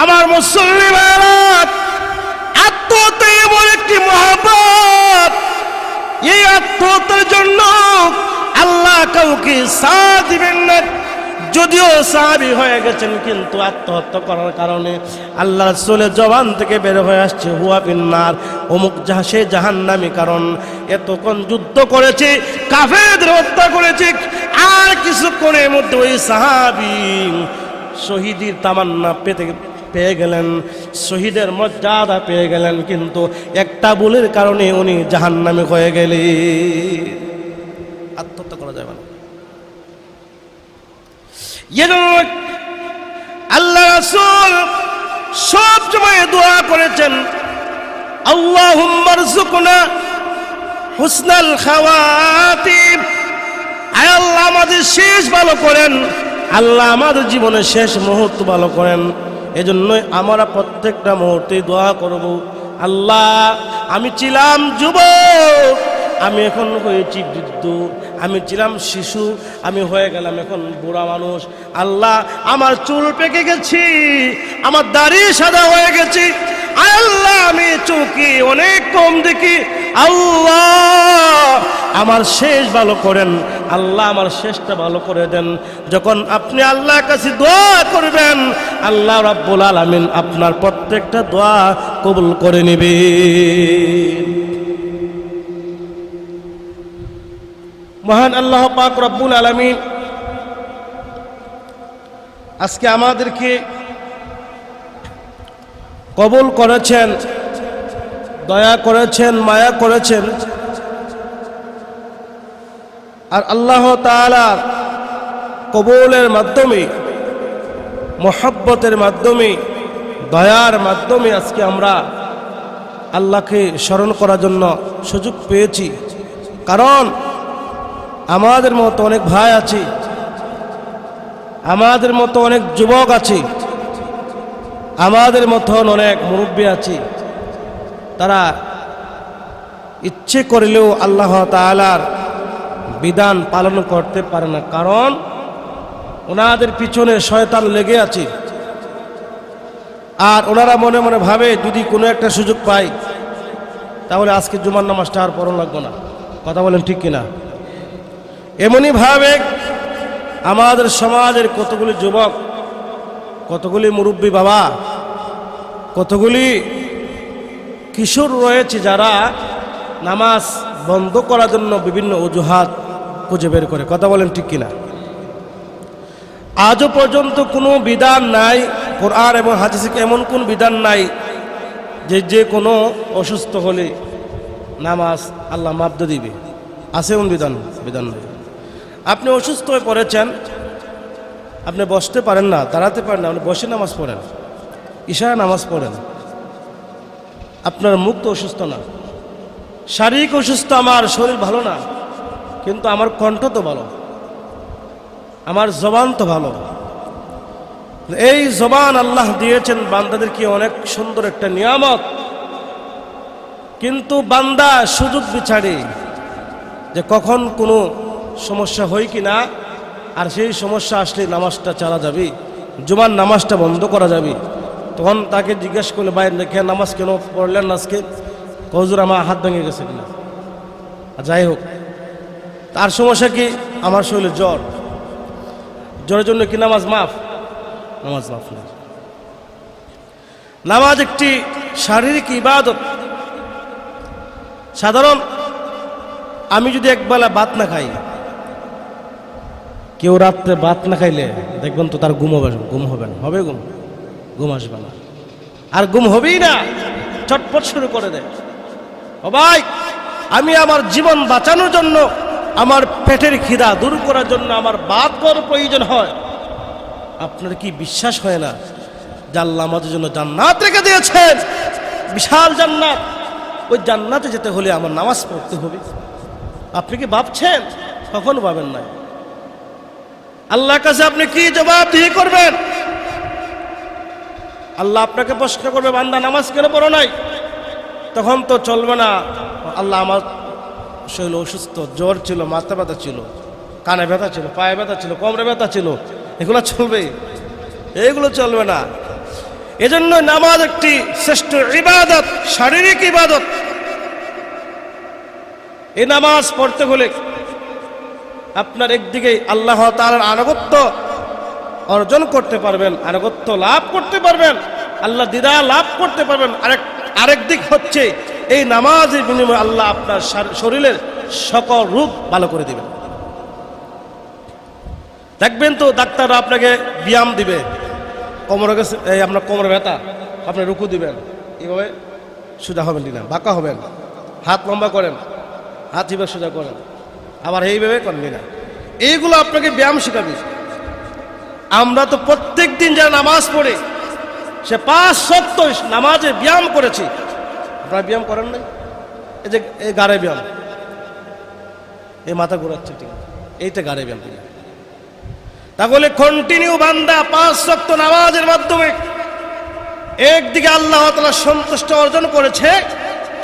আমার মুসল্লি ভাইরা, আত্মহত্যা এমন একটি মহব্বত, এই আত্মহত্যার জন্য আল্লাহ কাউকে সাথ দিবেন না। যদিও সাহাবী হয়ে গেছেন, কিন্তু আত্মহত্যা করার কারণে আল্লাহ রাসূলের জবান থেকে বের হয়ে আসছে হুয়া ফিন্নার, অমুক সে জাহান্নামী। কারণ এতক্ষণ যুদ্ধ করেছে, কাফেরদের হত্যা করেছে, আর কিছুক্ষণের মধ্যে ওই সাহাবী শহীদের তামান্না পেয়ে গেলেন, শহীদের মর্যাদা পেয়ে গেলেন, কিন্তু একটা ভুলের কারণে উনি জাহান্নামী হয়ে গেলেন। আত্মহত্যা করা যাবে না। আল্লাহ রাসূল সব সময় দোয়া করেছেন, আল্লাহুম্মা রযুকনা হুসনাল খাওয়াতিম, আয় আল্লাহ আমাদের শেষ ভালো করেন, আল্লাহ আমাদের জীবনের শেষ মুহূর্ত ভালো করেন। এজন্যই আমরা প্রত্যেকটা মুহূর্তে দোয়া করব, আল্লাহ আমি ছিলাম যুবক, আমি এখন হয়েছি বৃদ্ধ, আমি ছিলাম শিশু, আমি হয়ে গেলাম এখন বুড়া মানুষ। আল্লাহ আমার চুল পেকে গেছি, আমার দাড়ি সাদা হয়ে গেছি, আল্লাহ আমি চোখে অনেক কম দেখি, আল্লাহ আমার শেষ ভালো করেন, আল্লাহ আমার শেষটা ভালো করে দেন। যখন আপনি আল্লাহর কাছে দোয়া করবেন, আল্লাহ রাব্বুল আলামিন আপনার প্রত্যেকটা দোয়া কবুল করে নেবেন। মহান আল্লাহ পাক রব্বুল আলামিন আজকে আমাদেরকে কবুল করেছেন, দয়া করেছেন, মায়া করেছেন। আর আল্লাহ তাআলা কবুলের মাধ্যমে, মহব্বতের মাধ্যমে, দয়ার মাধ্যমে আজকে আমরা আল্লাহকে স্মরণ করার জন্য সুযোগ পেয়েছি। কারণ আমাদের মতো অনেক ভাই আছে, আমাদের মতো অনেক যুবক আছে, আমাদের মতন অনেক মুরব্বী আছে, তারা ইচ্ছে করলেও আল্লাহ তাআলার বিধান পালন করতে পারে না। কারণ ওনাদের পিছনে শয়তান লেগে আছে। আর ওনারা মনে মনে ভাবে যদি কোনো একটা সুযোগ পাই তাহলে আজকে জুমার নামাজটা আর পড়া লাগবে না। কথা বলেন ঠিক কিনা? এমনই ভাবে আমাদের সমাজের কতগুলি যুবক, কতগুলি মুরব্বী বাবা, কতগুলি কিশোর রয়েছে যারা নামাজ বন্ধ করার জন্য বিভিন্ন অজুহাত খুঁজে বের করে। কথা বলেন ঠিক কিনা? আজও পর্যন্ত কোনো বিধান নাই, কোরআন এবং হাদিসে এমন কোন বিধান নাই যে কোনো অসুস্থ হলে নামাজ আল্লাহ মাফ দিবে। আছে এমন বিধান? বিধান নাই। আপনি অসুস্থ হয়ে পড়েছেন, আপনি বসতে পারেন না, দাঁড়াতে পারেন না, আপনি বসে নামাজ পড়েন, ইশারা নামাজ পড়েন, আপনার মুখ তো অসুস্থ না, শারীরিক অসুস্থ, আমার শরীর ভালো না, কিন্তু আমার কণ্ঠ তো ভালো, আমার জবান তো ভালো। এই জবান আল্লাহ দিয়েছেন বান্দাদেরকে অনেক সুন্দর একটা নিয়ামত, কিন্তু বান্দা সুযোগ বিচারে যে কখন কোনো সমস্যা হয় কি না, আর সেই সমস্যা আসলে নামাজটা চালা যাবে, জুমার নামাজটা বন্ধ করা যাবে। তখন তাকে জিজ্ঞেস করলে, ভাই দেখে নামাজ কেন পড়লেন আজকে? হুজুর আমার হাত ভেঙে গেছে কিনা। যাই হোক, তার সমস্যা কি? আমার শরীরে জ্বর, জ্বরের জন্য কি নামাজ মাফ? নামাজ মাফ না। নামাজ একটি শারীরিক ইবাদত। সাধারণ আমি যদি একবেলা ভাত না খাই, কেউ রাত্রে ভাত না খাইলে দেখবেন তো তার ঘুম হবে না, হবে ঘুম আসবে না, আর ঘুম হবেই না, চটপট শুরু করে দেয়। ও ভাই, আমি আমার জীবন বাঁচানোর জন্য, আমার পেটের খিদা দূর করার জন্য আমার ভাত খাওয়ার প্রয়োজন হয়। আপনার কি বিশ্বাস হয় না যে আল্লাহ আমাদের জন্য জান্নাত রেখে দিয়েছেন, বিশাল জান্নাত? ওই জান্নাতে যেতে হলে আমার নামাজ পড়তে হবে। আপনি কি ভাবছেন? কখনো ভাবেন নাই। আল্লাহর কাছে আপনি কি জবাবদিহি করবেন? আল্লাহ আপনাকে প্রশ্ন করবে, বান্দা নামাজ কেন পড়ো নাই? তখন তো চলবে না, আল্লাহ আমার শরীর অসুস্থ, জ্বর ছিল, মাথা ব্যথা ছিল, কানে ব্যথা ছিল, পায়ে ব্যথা ছিল, কোমরে ব্যথা ছিল, এগুলো চলবে? এইগুলো চলবে না। এজন্য নামাজ একটি শ্রেষ্ঠ ইবাদত, শারীরিক ইবাদত। এই নামাজ পড়তে হলে আপনার একদিকে আল্লাহ তাআলার আনুগত্য অর্জন করতে পারবেন, আনুগত্য লাভ করতে পারবেন, আল্লাহ দিদা লাভ করতে পারবেন। আরেক দিক হচ্ছে এই নামাজের বিনিময়ে আল্লাহ আপনার শরীরের সকল রূপ ভালো করে দিবেন। দেখবেন তো ডাক্তাররা আপনাকে ব্যায়াম দিবে, কোমরে গেছে এই আপনার কোমরে ব্যথা, আপনি রুকু দিবেন, এইভাবে সোজা হবেন কিনা, বাঁকা হবেন, হাত লম্বা করেন, হাত এইভাবে সোজা করেন, আবার এইভাবে করেন কিনা, এইগুলো আপনাকে ব্যায়াম শেখাবে। আমরা তো প্রত্যেক দিন যারা নামাজ পড়ে সে 5 ওয়াক্ত নামাজে ব্যায়াম করেছি। আপনারা ব্যায়াম করেন নাই? এই যে এই গাড়ে ব্যায়াম, এই মাথা ঘোরাচ্ছে, ঠিক এইটা গাড়ে ব্যায়াম কিনা। তাহলে কন্টিনিউ বান্দা 5 ওয়াক্ত নামাজের মাধ্যমে একদিকে আল্লাহ তাআলা সন্তুষ্ট অর্জন করেছে,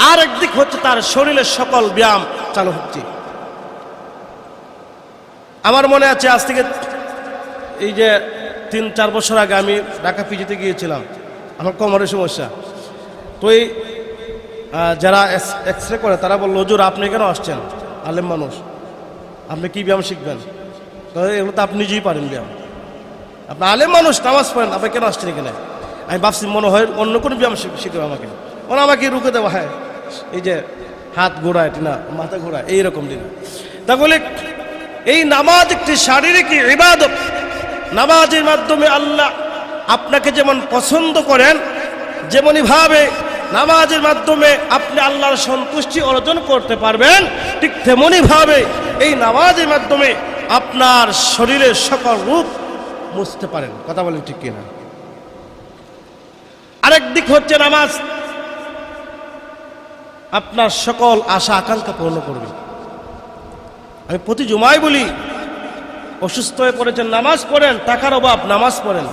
আর একদিক হচ্ছে তার শরীরের সকল ব্যায়াম চালু হচ্ছে। আমার মনে আছে আজ থেকে এই যে 3-4 বছর আগে আমি ঢাকা পিজিতে গিয়েছিলাম, আমার কোমরের সমস্যা। তো এই যারা এক্সরে করে তারা বলল, হুজুর আপনি কেন আসছেন, আলেম মানুষ, আপনি কি ব্যায়াম শিখবেন? এগুলো তো আপনি নিজেই পারেন ব্যায়াম, আপনি আলেম মানুষ, নামাজ পড়েন, আপনি কেন আসছেন এখানে? আমি ভাবছি মনে হয় অন্য কোনো ব্যায়াম শিখবে আমাকে, ওরা আমাকে রুখে দেওয়া হয়, এই যে হাত ঘোরায় না, মাথা ঘোরায়, এইরকম দিন। তাহলে এই নামাজ একটি শারীরিক ইবাদত। নামাজের মাধ্যমে আল্লাহ আপনাকে যেমন পছন্দ করেন, যেমনইভাবে নামাজের মাধ্যমে আপনি আল্লাহর সন্তুষ্টি অর্জন করতে পারবেন, ঠিক তেমনইভাবে এই নামাজের মাধ্যমে আপনার শরীরের সকল রূপ মুছতে পারেন। কথা বলেন ঠিক কিনা? আরেক দিক হচ্ছে নামাজ আপনার সকল আশা আকাঙ্ক্ষা পূর্ণ করবে। আমি প্রতি জুমায় বলি, অসুস্থ হয়ে পড়েছেন, নামাজ পড়েন, টাকার অভাব, নামাজ পড়েন।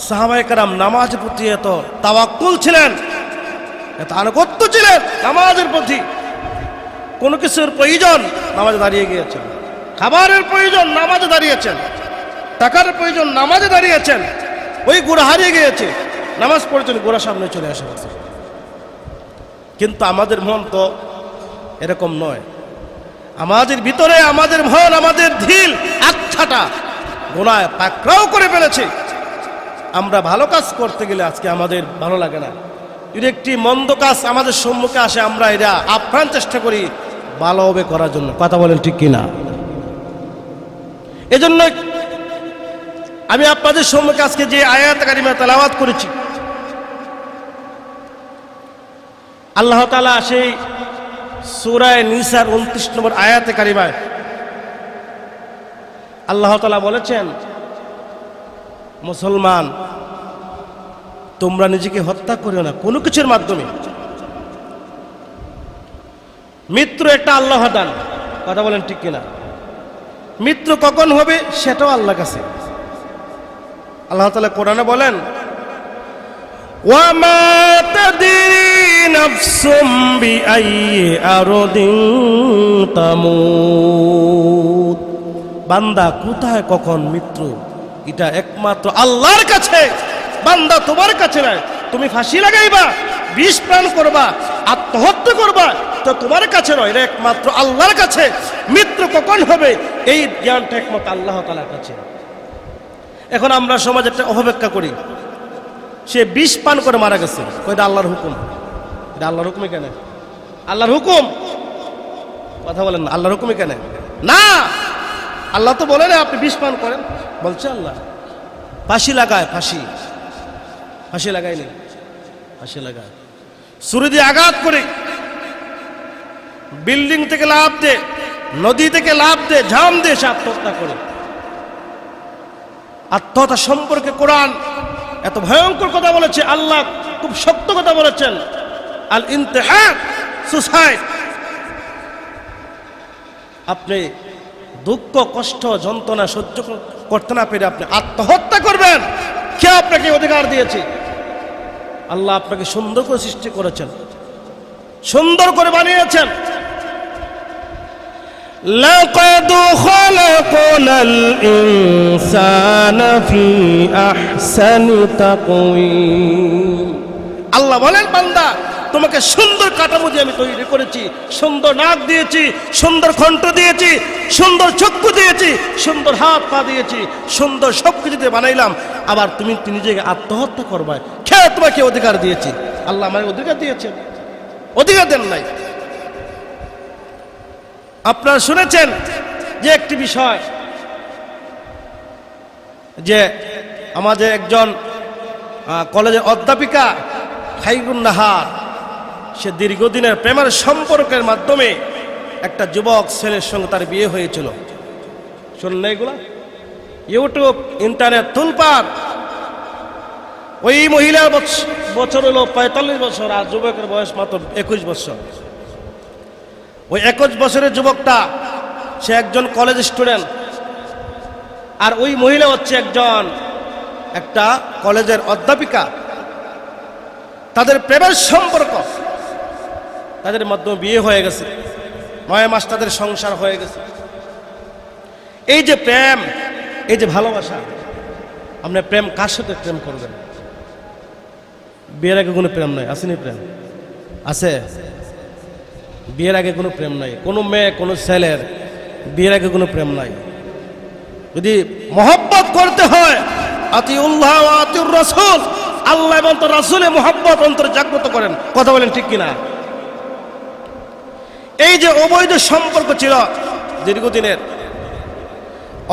সাহাবায়ে কেরাম নামাজের প্রতি এত তাওয়াক্কুল ছিলেন, এত আনুগত্য ছিলেন নামাজের প্রতি। কোনো কিছুর প্রয়োজন নামাজে দাঁড়িয়ে গিয়েছেন, খাবারের প্রয়োজন নামাজে দাঁড়িয়েছেন, টাকার প্রয়োজন নামাজে দাঁড়িয়েছেন। ওই গোড়া হারিয়ে গিয়েছে, নামাজ পড়েছেন, গোড়া সামনে চলে আসে। কিন্তু আমাদের মন তো এরকম নয়। আমাদের ভিতরে আমাদের মন, আমাদের দিল আচ্ছাটা গোনায় পাকড়াও করে ফেলেছে। আমরা ভালো কাজ করতে গেলে আজকে আমাদের ভালো লাগে না। এর একটি মন্দ কাজ আমাদের সম্মুখে আসে, আমরা এটা আপ্রাণ চেষ্টা করি ভালোভাবে করার জন্য। কথা বলেন ঠিক কিনা? এজন্য আমি আপনাদের সম্মুখে আজকে যে আয়াত কারিমা তেলাওয়াত করেছি, আল্লাহ তাআলা সেই সূরা নিসার 29 নম্বর আয়াতে কারিমায় আল্লাহ তাআলা বলেছেন, মুসলমান তোমরা নিজেকে হত্যা করিও না কোনো কিছুর মাধ্যমে। মৃত্যু একটা আল্লাহ দান। কথা বলেন ঠিক কিনা? মৃত্যু কখন হবে সেটাও আল্লাহর কাছে। আল্লাহ তাআলা কোরআনে বলেন, ওয়ামা তাদরি নাফসুম বিআইয়ি আরদিন তামুত। বান্দা কোথায় কখন মৃত্যু, এটা একমাত্র আল্লাহর কাছে। বান্দা তোমার কাছে নয়। তুমি ফাঁসি লাগাইবা, বিষ পান করবা, আত্মহত্যা করবা, তো তোমার কাছে নয়, এটা একমাত্র আল্লাহর কাছে। মৃত্যু কখন হবে এই জ্ঞানটা একমাত্র আল্লাহ তাআলার কাছে। এখন আমরা সমাজে একটা অপব্যাখ্যা করি, সে বিষ পান করে মারা গেছে, এটা আল্লাহর হুকুম। এটা আল্লাহর হুকুমে কেন? আল্লাহর হুকুম। কথা বলেন না, আল্লাহর হুকুমে কেন? না, আল্লাহ তো বলে না আপনি বিষ পান করেন, বলছে আল্লাহ ফাঁসি লাগায়, ফাঁসি লাগায়নি, ফাঁসি লাগায়, ছুরি দিয়ে আঘাত করে, বিল্ডিং থেকে লাফ দে, নদী থেকে লাফ দে, ঝাম দিয়ে সে আত্মহত্যা করে। আত্মহত্যা সম্পর্কে কোরআন এত ভয়ঙ্কর কথা বলেছে, আল্লাহ খুব শক্ত কথা বলেছেন, আল ইন্তেহার, সুসাইড। আপনি দুঃখ, কষ্ট, যন্ত্রণা সহ্য করতে না পেরে আপনি আত্মহত্যা করবেন, কে আপনাকে অধিকার দিয়েছে? আল্লাহ আপনাকে সুন্দর করে সৃষ্টি করেছেন, সুন্দর করে বানিয়েছেন। লাকাদ খালাকনাল ইনসানা ফি আহসানি তাকওয়িম। আল্লাহ বলেন, বান্দা তোমাকে সুন্দর কাঠামো দিয়ে আমি তৈরি করেছি, সুন্দর নাক দিয়েছি, সুন্দর কণ্ঠ দিয়েছি, সুন্দর চক্ষু দিয়েছি, সুন্দর হাত পা দিয়েছি, সুন্দর সব কিছু দিয়ে বানাইলাম। আবার তুমি নিজেকে আত্মহত্যা করবে, খেয়ে তোমাকে অধিকার দিয়েছি। আল্লাহ আমাকে অধিকার দিয়েছেন? অধিকার দেন নাই। আপনারা শুনেছেন যে একটি বিষয়, যে আমাদের একজন কলেজের অধ্যাপিকা খাইরুন নাহার, সে দীর্ঘদিনের প্রেমের সম্পর্কের মাধ্যমে একটা যুবক ছেলের সঙ্গে তার বিয়ে হয়েছিল। শুনলেন এগুলো? ইউটিউব, ইন্টারনেট তুলপার। ওই মহিলার বছর হলো 45 বছর, আর যুবকের বয়স মাত্র 21 বছর। ওই 21 বছরের যুবকটা সে একজন কলেজ স্টুডেন্ট, আর ওই মহিলা হচ্ছে একটা কলেজের অধ্যাপিকা। তাদের প্রেমের সম্পর্ক, তাদের মাধ্যমে বিয়ে হয়ে গেছে, 9 মাস তাদের সংসার হয়ে গেছে। এই যে প্রেম, এই যে ভালোবাসা, আপনি প্রেম কার সাথে প্রেম করবেন? বিয়ের আগে কোনো প্রেম নাই, আসেনি? প্রেম আছে? বিয়ের আগে কোনো প্রেম নাই। কোনো মেয়ে, কোনো ছেলের বিয়ের আগে কোনো প্রেম নাই। যদি মহব্বত করতে হয়, আতিউল্লাহ ওয়া আতিউর রাসূল, আল্লাহ এবং তার রাসূলের মহব্বত অন্তরে জাগ্রত করেন। কথা বলেন ঠিক কিনা? এই যে অবৈধ সম্পর্ক ছিল দীর্ঘদিনের,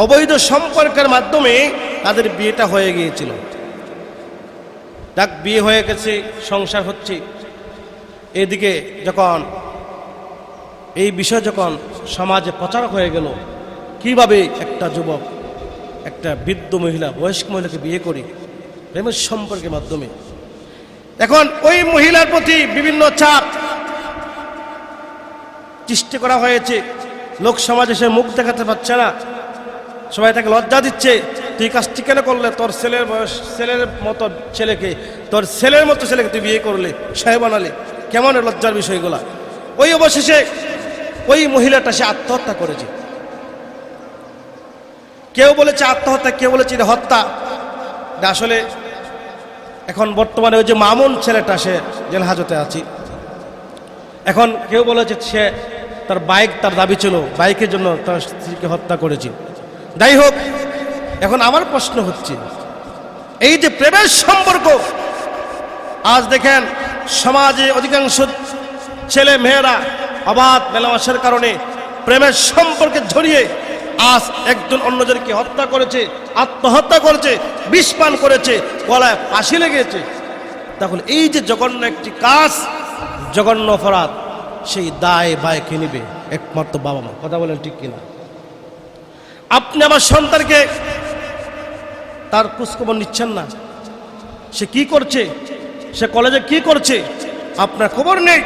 অবৈধ সম্পর্কের মাধ্যমে তাদের বিয়েটা হয়ে গিয়েছিল। বিয়ে হয়ে গেছে, সংসার হচ্ছে। এদিকে যখন এই বিষয় যখন সমাজে প্রচার হয়ে গেল, কিভাবে একটা যুবক একটা বৃদ্ধ মহিলা, বয়স্ক মহিলাকে বিয়ে করে প্রেমের সম্পর্কের মাধ্যমে, এখন ওই মহিলার প্রতি বিভিন্ন চাপ সৃষ্টি করা হয়েছে। লোক সমাজে সে মুখ দেখাতে পারছে না, সবাই তাকে লজ্জা দিচ্ছে। তুই কাজটি কেন করলে? তোর ছেলের বয়স, ছেলের মতো ছেলেকে, তোর ছেলের মতো ছেলেকে তুই বিয়ে করলে, সাহেব বানালে, কেমন লজ্জার বিষয়গুলা। ওই অবশেষে ওই মহিলাটা সে আত্মহত্যা করেছে। কেউ বলেছে আত্মহত্যা, কেউ বলেছে এটা হত্যা। আসলে এখন বর্তমানে ওই যে মামুন ছেলেটা, সে জেল হাজতে আছে। এখন কেউ বলেছে সে তার বাইক, তার দাবি ছিল বাইকের জন্য তার স্ত্রীকে হত্যা করেছে। যাই হোক, এখন আমার প্রশ্ন হচ্ছে, এই যে প্রেমের সম্পর্ক, আজ দেখেন সমাজে অধিকাংশ ছেলে মেয়েরা অবাধ মেলামেশার কারণে প্রেমের সম্পর্কে জড়িয়ে আজ একজন অন্যজনকে হত্যা করেছে, আত্মহত্যা করেছে, বিষ পান করেছে, গলায় ফাঁসি লেগেছে। তাহলে এই যে জঘন্য একটি কাজ, জঘন্য অপরাধ, সেই দায় বায় কে নিবে? একমাত্র বাবা মা। কথা বলেন ঠিক কিনা? আপনি আমার সন্তানকে তার খোঁজখবর নিচ্ছেন না, সে কি করছে, সে কলেজে কি করছে, আপনার খবর নেই।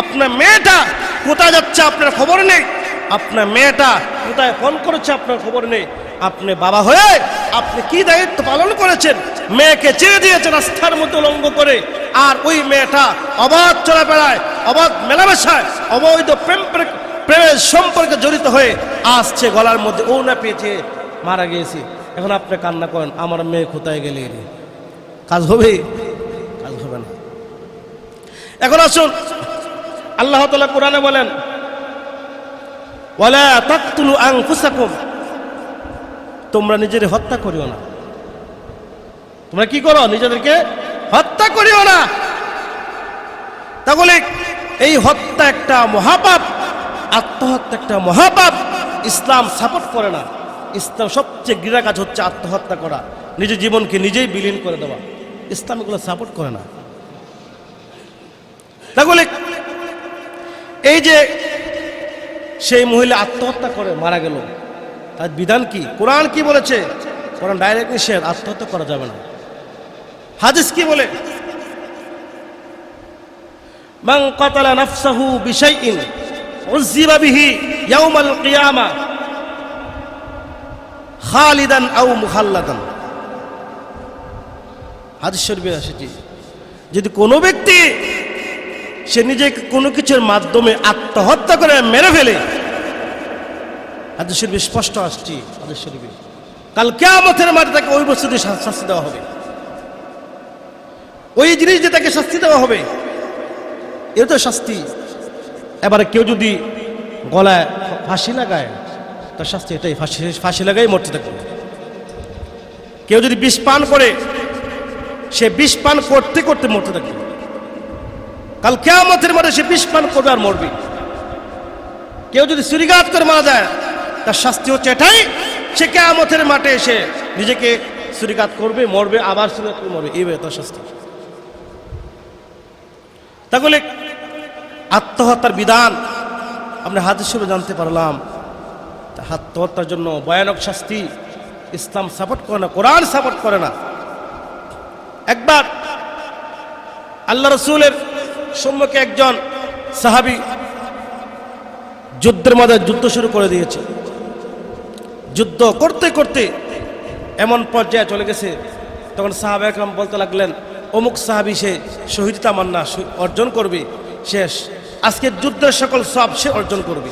আপনার মেয়েটা কোথায় যাচ্ছে, আপনার খবর নেই। আপনার মেয়েটা কোথায় ফোন করেছে, আপনার খবর নেই। আপনি বাবা হয়ে আপনি কি দায়িত্ব পালন করেছেন? মেয়েকে ছেড়ে দিয়েছেন রাস্তার মধ্যে উলঙ্গ করে, আর ওই মেয়েটা অবাধ চলাফেরায়, অবাধ মেলামেশায়, অবৈধ প্রেমের সম্পর্কে জড়িত হয়ে আসছে, গলার মধ্যে ওড়না পেয়েছে, মারা গিয়েছে। এখন আপনি কান্না করেন, আমার মেয়ে কোথায় গেলে? কাজ হবে? কাজ হবে না। এখন আসুন, আল্লাহ তাআলা কোরআনে বলেন, ওয়ালা তাকতুলু আনফুসাকুম, তোমরা নিজের হত্যা করিও না। তোমরা কি করো? নিজেদেরকে হত্যা করিও না। তাহলে এই হত্যা একটা মহাপাপ, আত্মহত্যা একটা মহাপাপ। ইসলাম সাপোর্ট করে না। ইসলাম সবচেয়ে ঘৃণা কাজ হচ্ছে আত্মহত্যা করা, নিজের জীবনকে নিজেই বিলীন করে দেওয়া। ইসলাম এগুলো সাপোর্ট করে না। তাহলে এই যে সেই মহিলা আত্মহত্যা করে মারা গেল, তার বিধান কি? কোরআন কি বলেছে? কোরআন ডাইরেক্ট নিষেধ, আত্মহত্যা করা যাবে না। হাদিস কি বলে? মান কাতালা নাফসাহু বিশাইইন উযিবা বিহি ইয়াউমাল কিয়ামা খালিদান আও মুখাল্লাদান। হাদিস শরীফে এসেছে, যদি কোনো ব্যক্তি সে নিজেকে কোনো কিছুর মাধ্যমে আত্মহত্যা করে মেরে ফেলে, হাদিস শরীফে স্পষ্ট আসছে, হাদিস শরীফে কাল কিয়ামতের মাঠে তাকে ওই বস্তু দিয়ে শাস্তি দেওয়া হবে, ওই জিনিস দিয়ে তাকে শাস্তি দেওয়া হবে। এ তো শাস্তি। এবারে কেউ যদি গলায় ফাঁসি লাগায়, তার শাস্তি এটাই, ফাঁসি লাগাই মরতে থাকবে। কেউ যদি বিষ পান করে, সে বিষ পান করতে করতে মরতে থাকবে। কাল কিয়ামতের মাঠে সে বিষ পান করবে আর মরবে। কেউ যদি ছুরিঘাত করে মারা যায়, তার শাস্তি হচ্ছে এটাই, সে কিয়ামতের মাঠে এসে নিজেকে ছুরিঘাত করবে, মরবে, আবার ছুরিঘাত করে মরবে, এই তার শাস্তি। তাহলে আত্মহত্যার বিধান আমরা হাদিস শরীফে জানতে পারলাম। আত্মহত্যার জন্য ভয়ানক শাস্তি ইসলাম সাপোর্ট করে না, কোরআন সাপোর্ট করে না। একবার আল্লাহ রাসূলের সম্মুখে একজন সাহাবী যুদ্ধের মধ্যে যুদ্ধ শুরু করে দিয়েছে। যুদ্ধ করতে করতে এমন পর্যায়ে চলে গেছে, তখন সাহাবা একরাম বলতে লাগলেন, অমুক সাহাবী সে শহীদ তামান্না অর্জন করবে, শেষ আজকে যুদ্ধের সকল সব সে অর্জন করবে।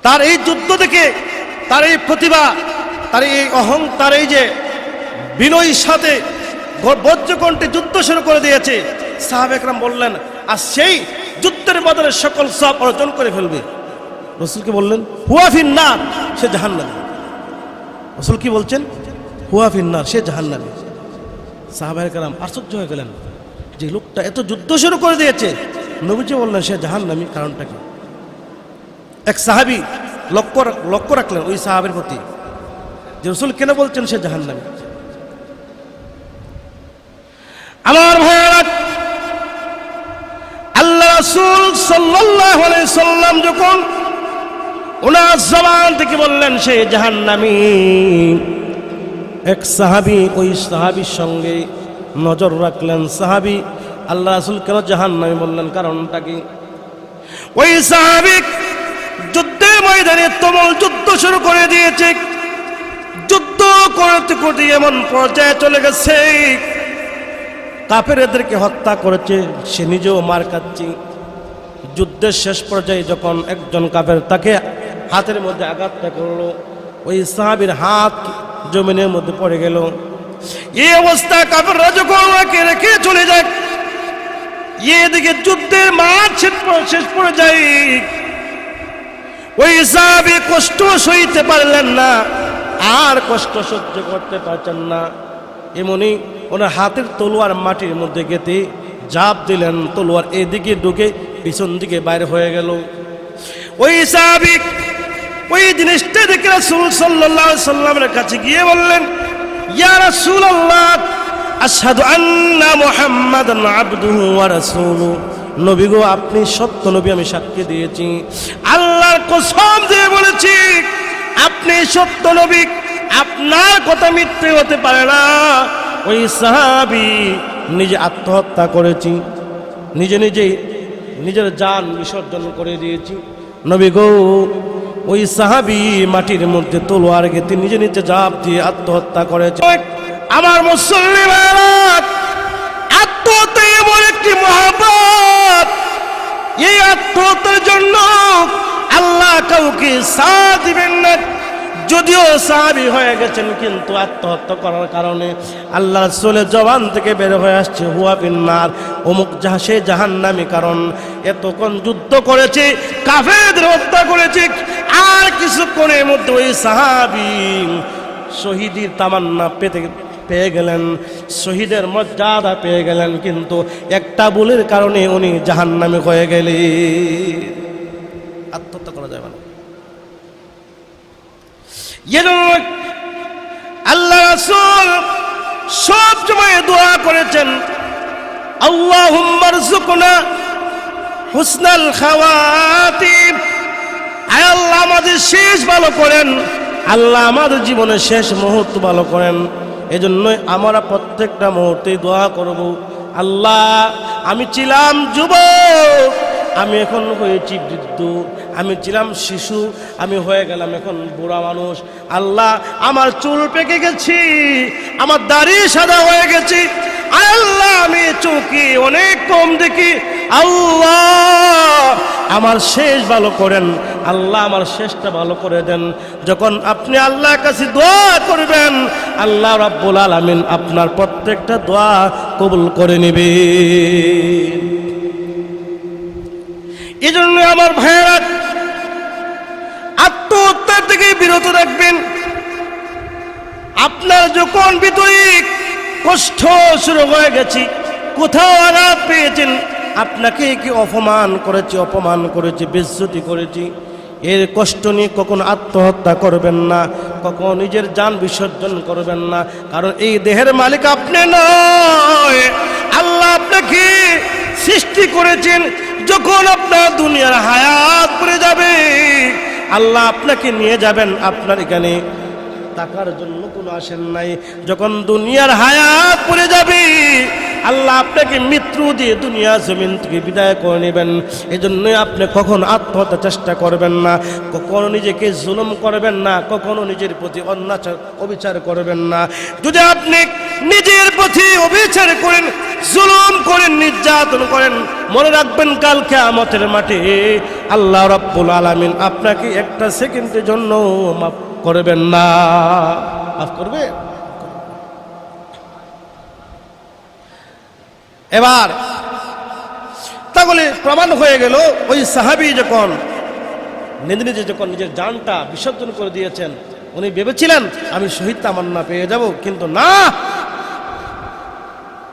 তার এই যুদ্ধ থেকে, তার এই প্রতিভা, তার এই অহংকার, এই যে বিনয়ীর সাথে বজ্রকণ্ঠে যুদ্ধ শুরু করে দিয়েছে, সাহাবা একরাম বললেন, আর সেই যুদ্ধের বদলে সকল সব অর্জন করে ফেলবে। রাসূলকে বললেন, হুয়া ফিন্নার, সে জাহান্নামী। রাসূল কি বলছেন? হুয়া ফিন্নার, সে জাহান্নামী। সাহাবায়ে কেরাম আশ্চর্য হয়ে গেলেন, যে লোকটা এত যুদ্ধ শুরু করে দিয়েছে, নবীজি বললেন সে জাহান্নামী, কারণটা কি? এক সাহাবী লক্ষ্য রাখলেন ওই সাহাবের প্রতি, যে রাসূল কেন বলছেন সে জাহান্নামী। আমার ভাইয়েরা, আল্লাহ রাসূল সাল্লাল্লাহু আলাইহি সাল্লাম যখন ওনার জবান থেকে বললেন সে জাহান্নামী, এক সাহাবী ওই সাহাবীর সঙ্গে নজর রাখলেন। সাহাবী আল্লাহ রাসূল কেন জাহান্নামী বললেন, কারণটা কি? ওই সাহাবী যুদ্ধের ময়দানে তুমুল যুদ্ধ শুরু করে দিয়েছে। যুদ্ধ করতে করতে এমন পর্যায়ে চলে গেছে, কাফেরদেরকে হত্যা করেছে, সে নিজেও মার খাচ্ছে। যুদ্ধের শেষ পর্যায়ে যখন একজন কাফের তাকে হাতের মধ্যে আঘাতটা করলো, ওই সাহাবীর হাত জমিনের মধ্যে পড়ে গেল। এই অবস্থায় কাফেররা যখন ওকে রেখে চলে যায়, এদিকে যুদ্ধের মাঠ শেষ পর্যায়ে ওই সাহাবী কষ্ট সইতে পারলেন না, আর কষ্ট সহ্য করতে পারছেন না। এমনি ওনার হাতের তলোয়ার মাটির মধ্যে গেঁথে জাপ দিলেন, তলোয়ার এদিকে ঢুকে পিছন দিকে বাইরে হয়ে গেল। ওই সাহাবী ওই জিনিসটা দেখে রাসূল সাল্লাল্লাহু আলাইহি সাল্লামের কাছে গিয়ে বললেন, ইয়া রাসূলুল্লাহ, আশহাদু আন্না মুহাম্মাদান আবদুহু ওয়া রাসূলুহু। নবী গো, আপনি সত্য নবী, আমি সাক্ষী দিয়েছি, আল্লাহর কসম দিয়ে বলেছি আপনি সত্য নবী, আপনার কথা মিথ্যে হতে পারে না। ওই সাহাবী নিজে আত্মহত্যা করেছি, নিজের জান বিসর্জন করে দিয়েছি। নবী গো, ওই সাহাবী মাটির মধ্যে তলোয়ার গেঁথে নিজে জাপ দিয়ে আত্মহত্যা করেছে। আমার মুসলমানেরা, আত্মহত্যা এমন একটি মহব্বত, এই আত্মহত্যার জন্য আল্লাহ কাউকে সাথ দিবেন না। যদিও সাহাবী হয়ে গেছেন, কিন্তু আত্মহত্যা করার কারণে আল্লাহ রাসূলের জবান থেকে বের হয়ে আসছে হুয়া ফিন্নার, অমুক সে জাহান্নামী। কারণ এতক্ষণ যুদ্ধ করেছে, কাফেরদের হত্যা করেছে, আর কিছুক্ষণের মধ্যে ওই সাহাবী শহীদের তামান্না পেয়ে গেলেন, শহীদের মর্যাদা পেয়ে গেলেন, কিন্তু একটা ভুলের কারণে উনি জাহান্নামী হয়ে গেলেন। আত্মহত্যা করা যাবে না। আল্লাহ রাসূল সব সময় দোয়া করেছেন, আল্লাহুম্মা রযুকনা হুসনাল খাওয়াতিম, আয় আল্লাহ আমাদের শেষ ভালো করেন, আল্লাহ আমাদের জীবনের শেষ মুহূর্ত ভালো করেন। এজন্যই আমরা প্রত্যেকটা মুহূর্তে দোয়া করব, আল্লাহ আমি ছিলাম যুবক, আমি এখন হয়েছি বৃদ্ধ, আমি ছিলাম শিশু, আমি হয়ে গেলাম এখন বুড়া মানুষ। আল্লাহ আমার চুল পেকে গেছি, আমার দাড়ি সাদা হয়ে গেছি, আল্লাহ আমি চোখ দেখি, অনেক কম দেখি। আল্লাহ আমার শেষ ভালো করেন, আল্লাহ আমার শেষটা ভালো করে দেন। যখন আপনি আল্লাহর কাছে দোয়া করবেন, আল্লাহ রাব্বুল আলামিন আপনার প্রত্যেকটা দোয়া কবুল করে নেবেন। এই জন্য আমার ভাইয়েরা, আত্মহত্যার থেকে বিরত রাখবেন। আপনার যখন ভিতরে কষ্ট শুরু হয়ে গেছে, কোথাও আঘাত পেয়েছেন, আপনাকে কি অপমান করেছি, বেইজ্জতি করেছি, এর কষ্ট নিয়ে কখনো আত্মহত্যা করবেন না, কখনো নিজের জান বিসর্জন করবেন না। কারণ এই দেহের মালিক আপনি নয়, আল্লাহ আপনাকে সৃষ্টি করেছেন। যখন আপনার দুনিয়ার হায়াত পড়ে যাবে, আল্লাহ আপনাকে নিয়ে যাবেন। আপনার এখানে টাকার জন্য কোনো আসেন নাই। যখন দুনিয়ার হায়াত পড়ে যাবে, আল্লাহ আপনাকে মৃত্যু দিয়ে দুনিয়া জমিন থেকে বিদায় করে নেবেন। এই জন্যই আপনি কখনো আত্মহত্যার চেষ্টা করবেন না, কখনো নিজেকে জুলুম করবেন না, কখনো নিজের প্রতি অবিচার করবেন না। যদি আপনি নিজের প্রতি অবিচার করেন, জুলুম করেন, নির্যাতন করেন, মনে রাখবেন কাল কিয়ামতের মাঠে আল্লাহ রাব্বুল আলামিন আপনাকে একটা সেকেন্ডের জন্য মাফ করবেন না। মাফ করবে? এবার তাহলে প্রমাণ হয়ে গেল, ওই সাহাবী যখন নিজের জানটা বিসর্জন করে দিয়েছেন, উনি ভেবেছিলেন আমি শহীদ তামান্না পেয়ে যাব, কিন্তু না,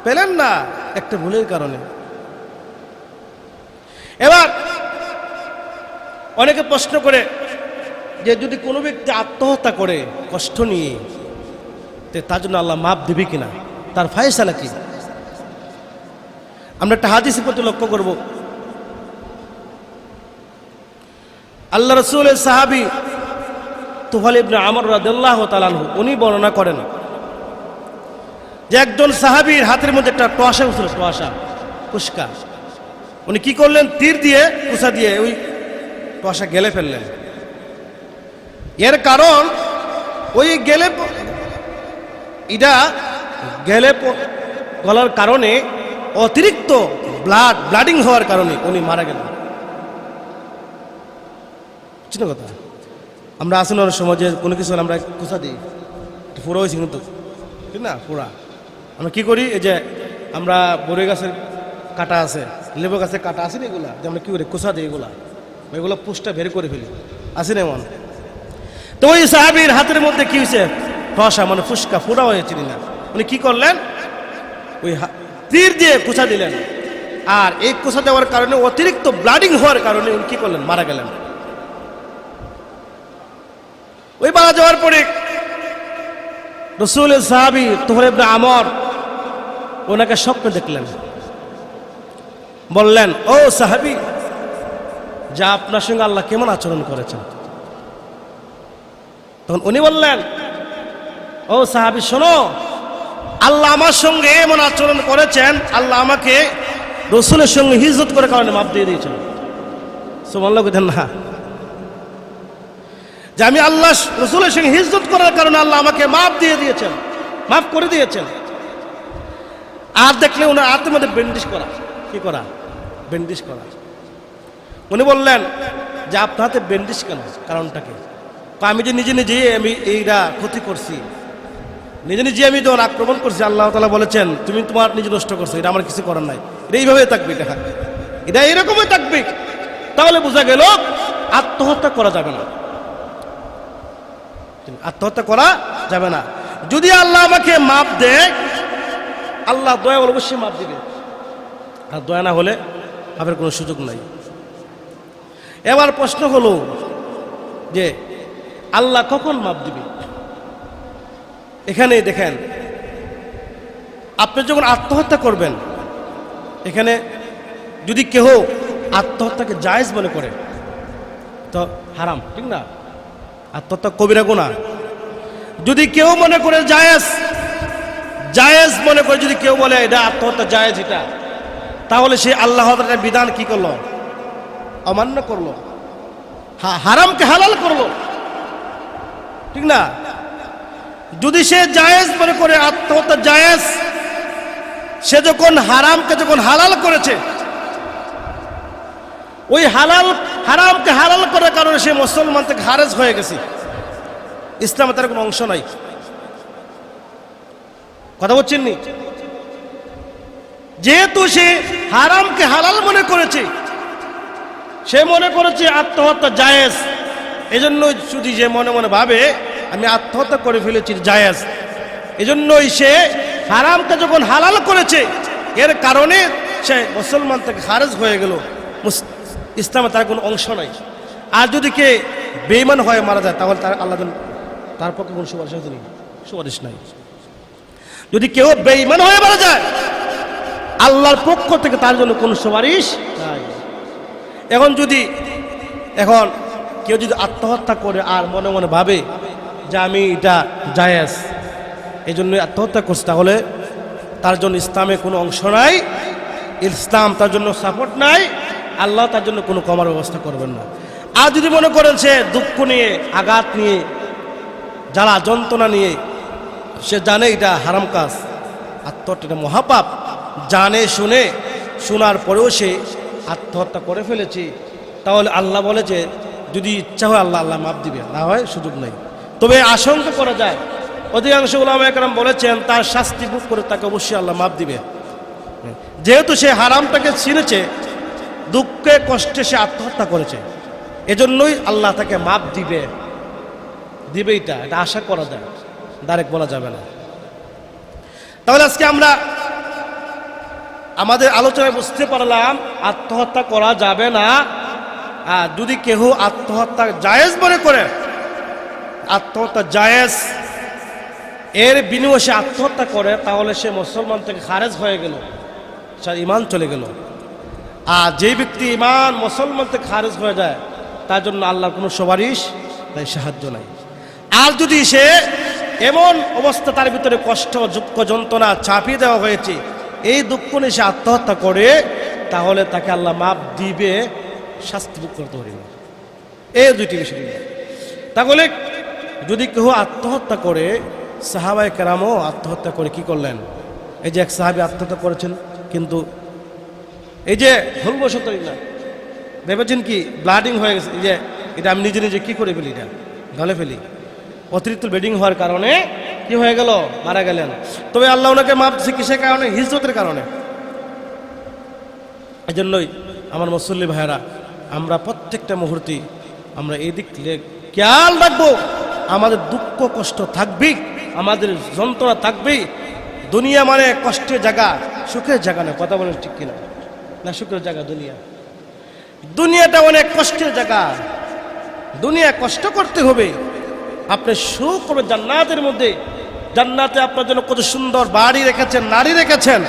পেলেন না একটা ভুলের কারণে। এবার অনেকে প্রশ্ন করে যে যদি কোনো ব্যক্তি আত্মহত্যা করে কষ্ট নিয়ে, তার জন্য আল্লাহ মাফ দিবে কিনা, তার ফায়সালা কি? আমরা একটা হাদিসের প্রতি লক্ষ্য করব। আল্লাহ রাসূলের সাহাবী তুফাইল ইবনে আমর রাদিয়াল্লাহু তাআলা আনহু, উনি বর্ণনা করেন যে একজন সাহাবীর হাতের মধ্যে একটা টসা উঠল, কুশকা। উনি কি করলেন? তীর দিয়ে, কুশা দিয়ে ওই টসা গেলে ফেললেন। এর কারণ ওই গেলে গলার কারণে অতিরিক্ত ব্লাডিং হওয়ার কারণে উনি মারা গেলেন। ঠিক কথা। আমরা আসলে সমাজে কোনো কিছু আমরা কুচা দিই, পুরো হয়েছি কিন্তু, ঠিক না? পুরা আমরা কি করি, এই যে আমরা বড়ই গাছের কাটা আছে, লেবু গাছের কাটা আছে না, এগুলা যে আমরা কি করি, কুচা দিই, এগুলো পুষ্টা বের করে ফেলি, আছে না এমন? তো ওই সাহাবীর হাতের মধ্যে কি হয়েছে? টসা, মানে ফুসকা, ফুরা হয়েছে না। উনি কি করলেন? ওই তীর দিয়ে কুচা দিলেন, আর এই কুচা দেওয়ার কারণে অতিরিক্ত ব্লাডিং হওয়ার কারণে উনি কি করলেন? মারা গেলেন। ওই মারা যাওয়ার পরে রাসূলের সাহাবী তুফাইল ইবনে আমর ওনাকে স্বপ্নে দেখলেন, বললেন, ও সাহাবী, যা আপনার সঙ্গে আল্লাহ কেমন আচরণ করেছেন? তখন উনি বললেন, ও সাহাবী শোনো, আল্লাহ আমার সঙ্গে এমন আচরণ করেছেন, আল্লাহ আমাকে রাসূলের সঙ্গে হিজরত করার কারণে মাফ দিয়ে দিয়েছেন। সুবহানাল্লাহ কইতেন না, যে আমি আল্লাহ রাসূলের সঙ্গে হিজরত করার কারণে আল্লাহ আমাকে মাফ দিয়ে দিয়েছেন, মাফ করে দিয়েছেন। আর দেখলে ওনার হাতের মধ্যে ব্যান্ডেজ করা, কি করা? ব্যান্ডেজ করা। উনি বললেন যে আপনার হাতে ব্যান্ডেজ কেন, কারণটা কি? আমি যে নিজে আমি এইটা ক্ষতি করছি, নিজে আমি যখন আক্রমণ করছি, আল্লাহ তাআলা বলেছেন তুমি তোমার নিজে নষ্ট করছো, এটা আমার কিছু করার নাই, এটা এইভাবে থাকবে, এটা এরকমই থাকবে। তাহলে বোঝা গেল আত্মহত্যা করা যাবে না, আত্মহত্যা করা যাবে না। যদি আল্লাহ আমাকে মাফ দেয়, আল্লাহ দয়া হলে অবশ্যই মাফ দিবে, আর দয়া না হলে মাফের কোনো সুযোগ নাই। এবার প্রশ্ন হলো যে আল্লাহ কখন মাফ দিবে? এখানে দেখেন, আপনি যখন আত্মহত্যা করবেন, এখানে যদি কেহ আত্মহত্যাকে জায়েজ মনে করে তো হারাম, ঠিক না? আত্মহত্যা কবিরা গুনাহ। যদি কেউ মনে করে জায়েজ মনে করে, যদি কেউ বলে এটা আত্মহত্যা জায়েজ, এটা, তাহলে সে আল্লাহ তাআলার বিধান কি করলো? অমান্য করলো, হারামকে হালাল করলো, ঠিক না? যদি সে জায়েজ মনে করে আত্মহত্যা জায়েজ, সে যখন হারামকে যখন হালাল করেছে, ওই হারামকে হালাল করার কারণে সে মুসলমান থেকে খারেজ হয়ে গেছে, ইসলামে তার কোনো অংশ নাই। কথা বলছেন নি? যেহেতু সে হারামকে হালাল মনে করেছে, সে মনে করেছে আত্মহত্যা জায়েজ, এজন্যই যদি যে মনে মনে ভাবে আমি আত্মহত্যা করে ফেলেছি জায়েজ, এজন্যই সে হারামকে যখন হালাল করেছে এর কারণে সে মুসলমান থেকে খারেজ হয়ে গেল, ইসলামে তার কোনো অংশ নাই। আর যদি কে বেঈমান হয়ে মারা যায় তাহলে তার আল্লাহ তার পক্ষে কোনো সুপারিশ নাই। যদি কেউ বেঈমান হয়ে মারা যায় আল্লাহর পক্ষ থেকে তার জন্য কোনো সুপারিশ নাই। এখন কেউ যদি আত্মহত্যা করে আর মনে মনে ভাবে যে আমি এটা জায়েজ এই জন্য আত্মহত্যা করছে, তাহলে তার জন্য ইসলামে কোনো অংশ নাই, ইসলাম তার জন্য সাপোর্ট নাই, আল্লাহ তার জন্য কোনো ক্ষমার ব্যবস্থা করবেন না। আর যদি মনে করেন সে দুঃখ নিয়ে, আঘাত নিয়ে, জ্বালা যন্ত্রণা নিয়ে, সে জানে এটা হারাম কাজ, আত্মহত্যা এটা মহাপাপ, জানে শোনার পরেও সে আত্মহত্যা করে ফেলেছে, তাহলে আল্লাহ বলে যে যদি ইচ্ছা হয় আল্লাহ মাফ দিবে, না হয় সুযোগ নেই। তবে আশঙ্কা করা যায়, অধিকাংশ উলামায়ে কেরাম বলেছেন তার শাস্তি ভোগ করে তাকে অবশ্যই আল্লাহ মাফ দিবে। যেহেতু সে হারামটাকে ছিঁড়েছে, দুঃখে কষ্টে সে আত্মহত্যা করেছে, এজন্যই আল্লাহ তাকে মাফ দিবে। এটা আশা করা যায়, ডাইরেক্ট বলা যাবে না। তাহলে আজকে আমরা আমাদের আলোচনায় বুঝতে পারলাম আত্মহত্যা করা যাবে না। যদি কেহ আত্মহত্যা জায়েজ মনে করে, আত্মহত্যা জায়েজ, এর বিনিময়ে সে আত্মহত্যা করে, তাহলে সে মুসলমান থেকে খারেজ হয়ে গেল, তার ঈমান চলে গেল। আর যে ব্যক্তি ঈমান মুসলমান থেকে খারেজ হয়ে যায় তার জন্য আল্লাহর কোনো সুপারিশ তাই সাহায্য নাই। আর যদি সে এমন অবস্থা, তার ভিতরে কষ্ট, দুঃখ, যন্ত্রণা চাপিয়ে দেওয়া হয়েছে, এই দুঃখ নিয়ে সে আত্মহত্যা করে, তাহলে তাকে আল্লাহ মাফ দিবে, শাস্তি ভোগ করতে পারবে। এই দুইটি বিষয়। তাহলে যদি কেউ আত্মহত্যা করে, সাহাবায়ে কেরামও আত্মহত্যা করে কি করলেন? এই যে এক সাহাবী আত্মহত্যা করেছেন, কিন্তু এই যে ভুলবশতই না, ভেবেছেন কি ব্লাডিং হয়ে গেছে, এই যে এটা আমি নিজে নিজে কি করে ফেলি, এটা গলে ফেলি, অতিরিক্ত ব্লিডিং হওয়ার কারণে কি হয়ে গেল, মারা গেলেন। তবে আল্লাহ ওনাকে মাফ দিচ্ছে কিসের কারণে? হিজরতের কারণে। এই জন্যই আমার মুসল্লি ভাইয়েরা, আমরা প্রত্যেকটা মুহূর্তে আমরা এই দিক থেকে খেয়াল রাখবো, আমাদের দুঃখ কষ্ট থাকবেই, আমাদের যন্ত্রণা থাকবেই। দুনিয়া মানে কষ্টের জায়গা, সুখের জায়গা না। কথা বলেন ঠিক কিনা? না, সুখের জায়গা দুনিয়াটা অনেক কষ্টের জায়গা। দুনিয়া কষ্ট করতে হবে, আপনি সুখ করবেন জান্নাতের মধ্যে। জান্নাতে আপনার জন্য কত সুন্দর বাড়ি রেখেছেন, নারী রেখেছেন,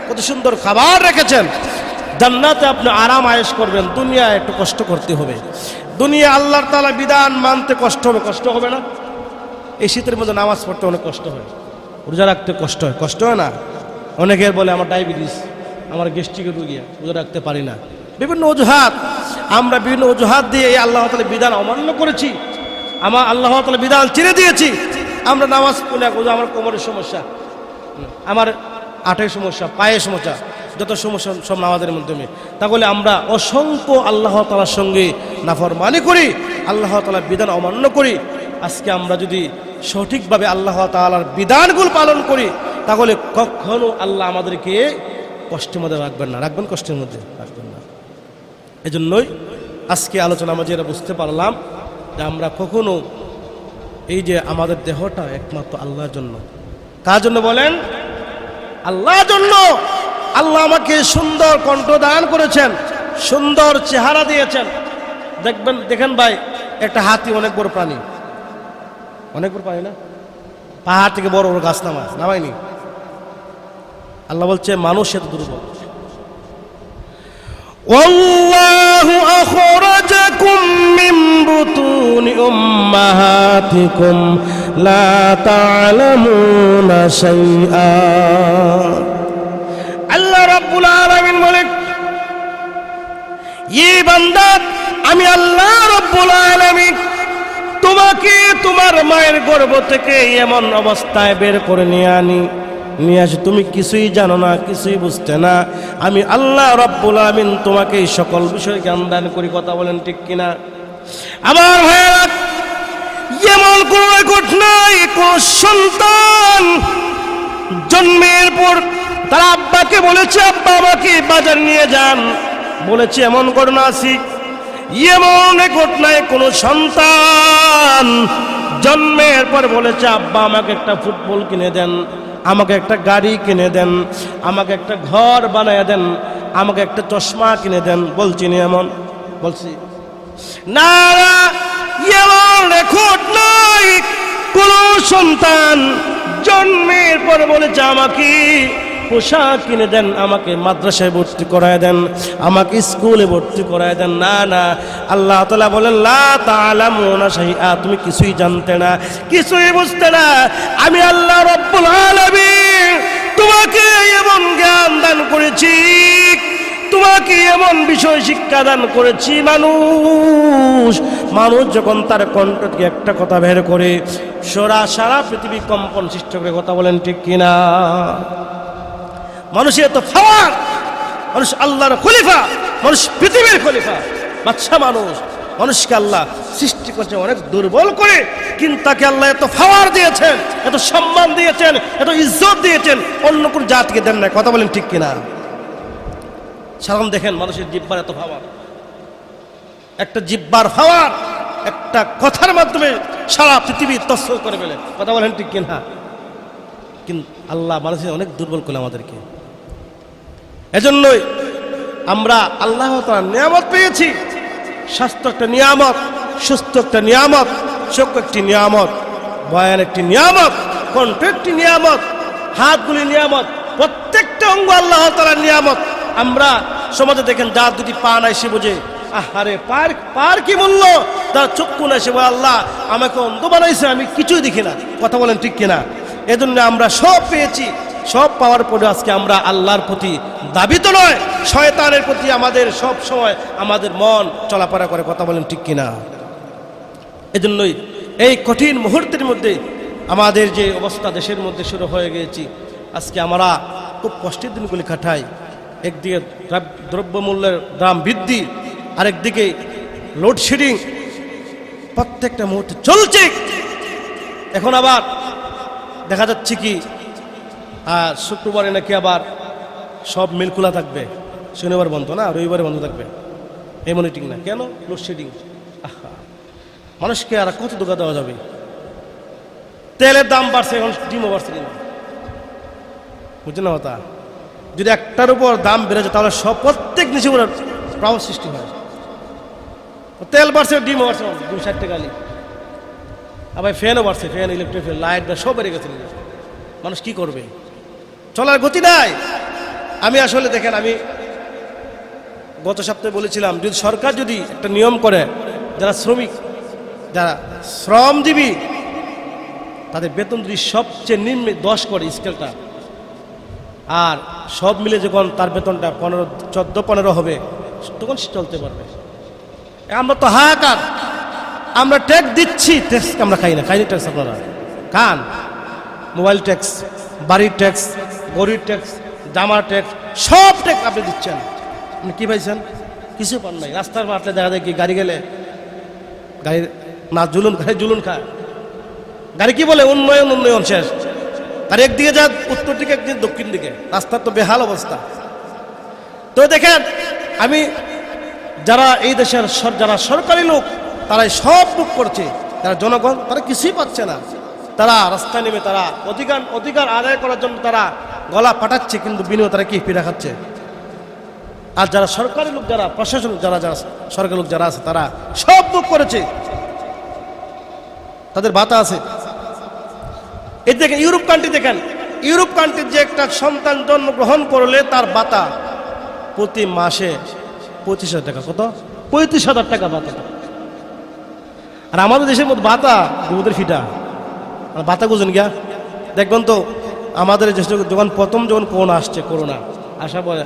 কত সুন্দর খাবার রেখেছেন। জান্নাতে আপনি আরাম আয়েশ করবেন। দুনিয়া একটু কষ্ট করতে হবে। দুনিয়া আল্লাহর তাআলা বিধান মানতে কষ্ট হবে না? এই শীতের মধ্যে নামাজ পড়তে অনেক কষ্ট হয়, রোজা রাখতে কষ্ট হয় না? অনেকের বলে আমার ডায়াবেটিস, আমার গ্যাস্ট্রিকের রোগী, রোজা রাখতে পারি না। বিভিন্ন অজুহাত, আমরা বিভিন্ন অজুহাত দিয়ে এই আল্লাহ তাআলার বিধান অমান্য করেছি, আল্লাহ তাআলার বিধান ছেড়ে দিয়েছি। আমরা নামাজ পড়লে আমার কোমরের সমস্যা, আমার আঁটের সমস্যা, পায়ের সমস্যা, যত সমস্যা সব নামাজের মাধ্যমে। তাহলে আমরা অসংখ্য আল্লাহ তাআলার সঙ্গে নাফরমানি করি, আল্লাহ তাআলার বিধান অমান্য করি। আজকে আমরা যদি সঠিকভাবে আল্লাহ তাআলার বিধানগুলো পালন করি, তাহলে কখনো আল্লাহ আমাদেরকে কষ্টের মধ্যে রাখবেন না। রাখবেন? কষ্টের মধ্যে রাখবেন না। এই জন্যই আজকে আলোচনা আমরা যেটা বুঝতে পারলাম যে আমরা কখনো এই যে আমাদের দেহটা একমাত্র আল্লাহর জন্য। কার জন্য বলেন? আল্লাহর জন্য। আল্লাহ আমাকে সুন্দর কণ্ঠ দান করেছেন, সুন্দর চেহারা দিয়েছেন। দেখেন ভাই, একটা হাতি অনেক বড় প্রাণী, অনেক বড় প্রাণী না? পাহাড় থেকে বড় বড় গাছ নামায়নি। আল্লাহ বলছে মানুষ এত দুর্বল। ওয়াল্লাহু আখরাজাকুম মিন বুতুনি উম্মাহাতিকুম লা তা'লামুনা শাইআ। আল্লাহ রাব্বুল আলামিন বলেন, ই বান্দা, আমি আল্লাহ রাব্বুল আলামিন তোমাকে তোমার মায়ের গর্ভ থেকে এমন অবস্থায় বের করে নিয়ে আনি নিয়ে আসি। তুমি কিছুই জানো না, কিছুই বুঝতে না। আমি আল্লাহ রাব্বুল আমিন তোমাকে এই সকল বিষয়ে জ্ঞান দান করি। কথা বলেন ঠিক কিনা? আমার ভাইয়েরা, এমন কোন রেকর্ড নাই কোন সন্তান জন্মের পর তার আব্বাকে বলেছে আব্বা আমাকে বাজার নিয়ে যান, বলেছে এমন ঘটনা আছে? এমন রেকর্ড নাই কোন সন্তান জন্মের পর বলেছে আব্বা আমাকে একটা ফুটবল কিনে দেন, আমাকে একটা গাড়ি কিনে দেন, আমাকে একটা ঘর বানায় দেন, আমাকে একটা চশমা কিনে দেন। বলছি না এমন? বলছি না, এমন রেকর্ড নাই কোন সন্তান জন্মের পর বলেছে আমাকে পোশাক কিনে দেন, আমাকে মাদ্রাসায় ভর্তি করায় দেন, আমাকে স্কুলে ভর্তি করায় দেন। না না, আল্লাহ তাআলা বলেন লা তাআলামুনা শাইআ, তুমি কিছুই জানতে না, কিছুই বুঝতে না। আমি আল্লাহ রাব্বুল আলামিন তোমাকে এমন জ্ঞান দান করেছি, তোমাকে এমন বিষয় শিক্ষা দান করেছি, মানুষ যখন তার কণ্ঠ থেকে একটা কথা বের করে সারা পৃথিবী কম্পন সৃষ্টি করে। কথা বলেন ঠিক কিনা? মানুষের এত পাওয়ার, মানুষ আল্লাহর খলিফা, মানুষ পৃথিবীর খলিফা, বাদশা মানুষ। মানুষকে আল্লাহ সৃষ্টি করছে অনেক দুর্বল করে, কিন্তু তাকে আল্লাহ এত পাওয়ার দিয়েছেন, এত সম্মান দিয়েছেন, এত ইজ্জত দিয়েছেন, অন্য কোন জাতিকে দেন না। কথা বলেন ঠিক কিনা? সাধারণ দেখেন মানুষের জিহ্বার এত পাওয়ার, একটা জিহ্বার পাওয়ার, একটা কথার মাধ্যমে সারা পৃথিবী তসর করে ফেলে। কথা বলেন ঠিক কিনা? কিন্তু আল্লাহ মানুষের অনেক দুর্বল করলে আমাদেরকে। এজন্যই আমরা আল্লাহ তাআলার নিয়ামত পেয়েছি। স্বাস্থ্য একটা নিয়ামত, সুস্থ একটা নিয়ামত, চক্ষু একটি নিয়ামত, বয়ান একটি নিয়ামত, কণ্ঠ একটি নিয়ামত, হাতগুলি নিয়ামত, প্রত্যেকটা অঙ্গ আল্লাহ তাআলার নিয়ামত। আমরা সমাজে দেখেন যার দুটি পা নাই সে বোঝে আহারে পার কি মূল্য, তার চক্ষু নাই সে বলে আল্লাহ আমাকে অন্ধ বানাইছে, আমি কিছুই দেখি না। কথা বলেন ঠিক কিনা? এজন্য আমরা সব পেয়েছি, সব পাওয়ার পরে আজকে আমরা আল্লাহর প্রতি দাবি তো নয়, শয়তানের প্রতি আমাদের সব সময় আমাদের মন চলাফেরা করে। কথা বলেন ঠিক কিনা? এজন্যই এই কঠিন মুহূর্তের মধ্যে আমাদের যে অবস্থা দেশের মধ্যে শুরু হয়ে গিয়েছি, আজকে আমরা খুব কষ্টের দিনগুলি কাটাই। একদিকে দ্রব্যমূল্যের দাম বৃদ্ধি, আরেকদিকে লোডশেডিং প্রত্যেকটা মুহূর্তে চলছে। এখন আবার দেখা যাচ্ছে কি শুক্রবারে নাকি আবার সব মিল খোলা থাকবে, শনিবার বন্ধ না, রবিবারে বন্ধ থাকবে। এই মনিটিং না কেন? লোডশেডিং। মানুষকে আর কত ধোঁকা দেওয়া যাবে? তেলের দাম বাড়ছে, এখন ডিমও বাড়ছে কিনা বুঝছেন না? কথা যদি একটার উপর দাম বেড়ে যায় তাহলে সব প্রত্যেক জিনিসের উপর প্রভাব সৃষ্টি হয়। তেল বাড়ছে, ডিমও বাড়ছে, 260 টাকা আলি, আবার ফ্যানও বাড়ছে, ফ্যান, ইলেকট্রিক ফ্যান, লাইট সব বেড়ে গেছে। মানুষ কি করবে? চলার গতি নাই। আমি আসলে দেখেন, আমি গত সপ্তাহে বলেছিলাম যদি সরকার যদি একটা নিয়ম করে যারা শ্রমিক, যারা শ্রমজীবী, তাদের বেতন যদি সবচেয়ে নিম্ন 10 করে স্কেলটা, আর সব মিলে যখন তার বেতনটা 14-15 হবে, তখন সে চলতে পারবে। আমরা তো হাহাকার, আমরা ট্যাক্স দিচ্ছি, ট্যাক্স আমরা খাই না, খাইনি ট্যাক্স আপনারা খান। মোবাইল ট্যাক্স, বাড়ির ট্যাক্স, গরির ট্যাক্স, জামার ট্যাক্স, সব ট্যাক্স আপনি দিচ্ছেন। আপনি কি পাইছেন? কিছু পান নাই। রাস্তার মাঠে দেখা যায় কি গাড়ি গেলে গাড়ি না জুলুন খায়। গাড়ি কি বলে উন্নয়ন শেষ। তার একদিকে যা উত্তর দিকে, একদিকে দক্ষিণ দিকে, রাস্তার তো বেহাল অবস্থা। তো দেখেন, আমি যারা এই দেশের যারা সরকারি লোক তারাই সব বুক করছে, যারা জনগণ তারা কিছুই পাচ্ছে না। তারা রাস্তায় নেমে তারা অধিকার আদায় করার জন্য তারা গলা পাঠাচ্ছে, কিন্তু বিনিময়ে তারা কি পিড়া খাচ্ছে। আর যারা সরকারি লোক, যারা প্রশাসন, যারা সরকারি লোক যারা আছে তারা সব বুক করেছে, তাদের ভাতা আছে। এই দেখেন ইউরোপ কান্ট্রি, দেখেন ইউরোপ কান্ট্রির যে একটা সন্তান জন্মগ্রহণ করলে তার ভাতা প্রতি মাসে 25,000 টাকা। কত? 35,000 টাকা ভাতা। আর আমাদের দেশের মধ্যে ভাতা দুধের ফিটা। ভাতা বুঝেন গিয়া দেখবেন তো, আমাদের যখন করোনা আসছে, করোনা আসার পরে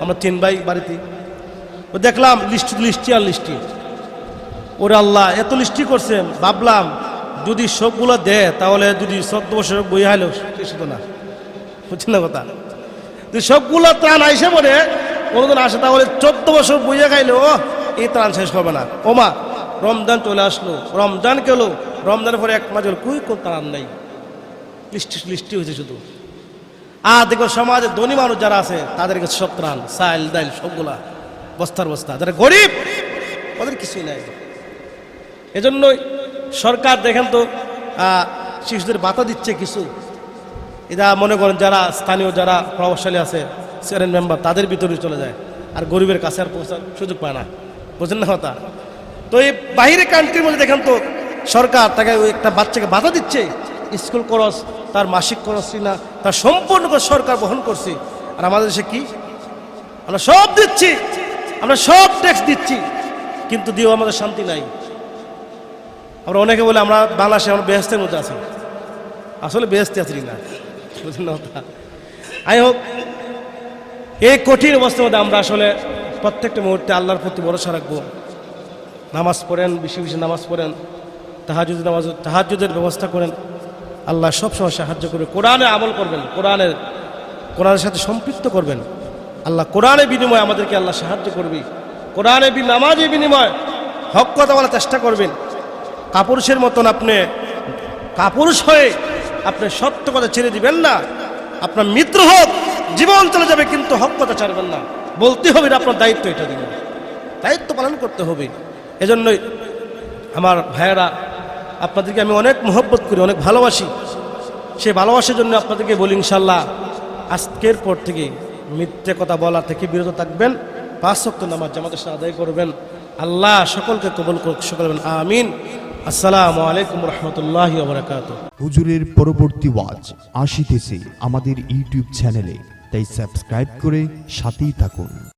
আমরা 3 ভাই বাড়িতে দেখলাম লিস্টি। ওরে আল্লাহ, এত লিস্টি করছেন, ভাবলাম যদি সবগুলো দেয় তাহলে যদি 14 বছর বই হাইলেও শেষ হতো না। বুঝছেন না কথা? তুই সবগুলো ত্রাণ আইসে পড়ে কোনোদিন আসে তাহলে 14 বছর বুঝে খাইলে ও এই ত্রাণ শেষ হবে না। ওমা রমজান চলে আসলো, রমজান গেল, রমজানের পরে 1 মাস হলো, কোন ত্রাণ নেই, লিস্টি হয়েছে শুধু। আর দেখো সমাজে ধনী মানুষ যারা আছে তাদের কাছে সব ত্রাণ, চাল ডাইল সবগুলা বস্তার বস্তা। যারা গরিব ওদের কিছুই নাই। এজন্যই সরকার দেখেন তো শিশুদের ভাতা দিচ্ছে কিছু, এটা মনে করেন যারা স্থানীয় যারা প্রভাবশালী আছে চেয়ারম্যান মেম্বার তাদের ভিতরে চলে যায়, আর গরিবের কাছে আর পৌঁছার সুযোগ পায় না। বুঝেন না কথা? তো এই বাইরে কান্ট্রির মধ্যে দেখেন তো সরকার তাকে ওই একটা বাচ্চাকে ভাতা দিচ্ছে, স্কুল খরচ, তার মাসিক খরচ না তার সম্পূর্ণ সরকার বহন করছে। আর আমাদের দেশে কি, আমরা সব দিচ্ছি, আমরা সব ট্যাক্স দিচ্ছি, কিন্তু দিয়েও আমাদের শান্তি নাই। আমরা অনেকে বলে আমরা বাংলাদেশে আমরা বেহেস্তের মধ্যে আছি, আসলে বেহেস্তে আছি না। বুঝলেন না কথা? যাই হোক, এই কঠিন অবস্থার মধ্যে আমরা আসলে প্রত্যেকটা মুহূর্তে আল্লাহর প্রতি ভরসা রাখবো। নামাজ পড়েন, বেশি বেশি নামাজ পড়েন, তাহাজ্জুদের ব্যবস্থা করেন, আল্লাহ সবসময় সাহায্য করবে। কোরআনে আমল করবেন, কোরআনের সাথে সম্পৃক্ত করবেন। আল্লাহ কোরআনের বিনিময়ে আমাদেরকে আল্লাহ সাহায্য করবে। কোরআনের নামাজের বিনিময়ে হক কথা বলার চেষ্টা করবেন। কাপুরুষের মতন আপনি কাপুরুষ হয়ে আপনি সত্য কথা ছেড়ে দিবেন না। আপনার মিত্র হোক, জীবন চলে যাবে, কিন্তু হক কথা ছাড়বেন না। বলতে হবে, আপনার দায়িত্ব, এটা দিবেন, দায়িত্ব পালন করতে হবে। এজন্যই আমার ভাইয়েরা, আপনাদেরকে আমি অনেক মহব্বত করি, অনেক ভালোবাসি। সেই ভালোবাসার জন্য আপনাদেরকে বলি, ইনশাল্লাহ আজকের পর থেকে মিথ্যে কথা বলা থেকে বিরত থাকবেন, 5 ওয়াক্ত নামাজ জামাতের সাথে আদায় করবেন। আল্লাহ সকলকে কবুল করুক, সকলবেন আমিন। আসসালামু আলাইকুম রহমতুল্লাহি ওয়া বারাকাতুহু। হুজুরের পরবর্তী ওয়াজ আসিতেছে আমাদের ইউটিউব চ্যানেলে, তাই সাবস্ক্রাইব করে সাথেই থাকুন।